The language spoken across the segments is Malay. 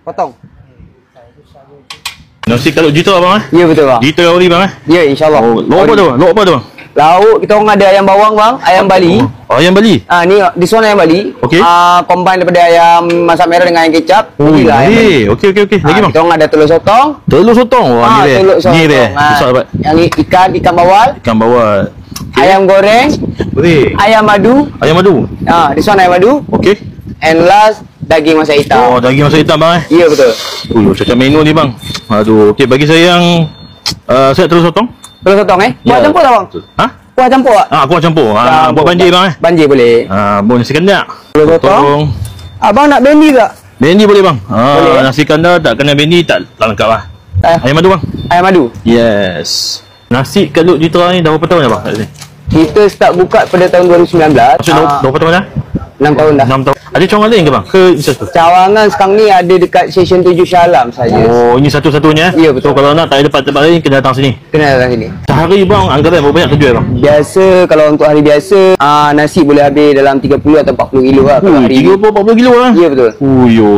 Potong. Nasi kalau Jitra bang Ya betul bang. Jitra ori bang Ya insyaAllah. Oh, lauk apa tu? Lauk apa tu bang? Lauk kita orang ada ayam bawang bang, ayam Bali. Oh, ayam Bali. Ni this one ayam Bali. Okey. Combine daripada ayam masak merah dengan ayam kecap. Inilah ayam Bali. Okey. Lagi bang. Kita orang ada telur sotong. Telur sotong. Wah, ni telur sotong. Ni besar dapat. Yang ni ikan bawal. Ikan bawal. Ayam goreng. Ayam madu. Ayam madu. This one ayam madu. Okey. And last daging masak hitam. Oh, daging masak hitam bang Ya betul. Cakap menu ni bang. Aduh, okey bagi saya yang set telur sotong. Telur sotong Kuah campur tak bang? Ha? Kuah campur tak? Kuah campur. Buat banjir bang Banjir boleh. Boleh nasi kandar. Telur sotong. Abang nak bendi tak? Bendi boleh bang. Boleh. Nasi kandar tak kena bendi tak lengkap lah. Ayam madu bang. Ayam madu. Yes. Nasi Kalut Jitra ni dah berapa tahun dah bang kat sini? Kita start buka pada tahun 2019. Maksud dah berapa tahun dah? 6 tahun dah. 6 tahun. Ada cawangan lain ke bang? Ke itu satu? Cawangan sekarang ni ada dekat Stesen 7 Shah Alam saja. Oh, ini satu-satunya. Ya betul. So kalau nak tak ada tempat lain kena datang sini. Kena datang sini. Sehari bang anggaran berapa banyak terjual bang? Biasa kalau untuk hari biasa nasi boleh habis dalam 30 atau 40 kilo lah kalau hari 30-40 kilo lah. Ya betul.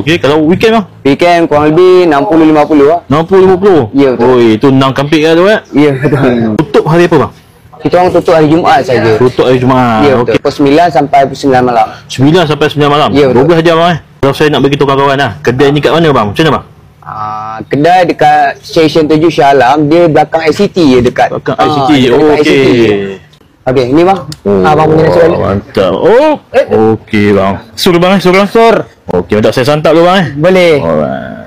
Okey. Kalau weekend bang? Weekend kurang lebih 60-50 lah. 60-50? Ya betul. Oi, itu 6 kampik lah tu Ya betul. Tutup hari apa bang? Kita orang tutup hari Jumaat saja. Tutup hari Jumaat. Ya betul. Pukul 9 sampai pukul 9 malam. 9 sampai 9 malam? Ya betul. 12 jam bang Kalau saya nak beritahu kawan-kawan lah, kedai ni kat mana bang? Macam mana bang? Kedai dekat Stesen 7 Shah Alam, dia belakang ICT je dekat. Belakang ICT. Okey. Okey, ni bang. Abang punya nasi balik. Mantap. Okey bang. Sur bang, sur. Sur. Okey, minta saya santap dulu bang Boleh. Alright.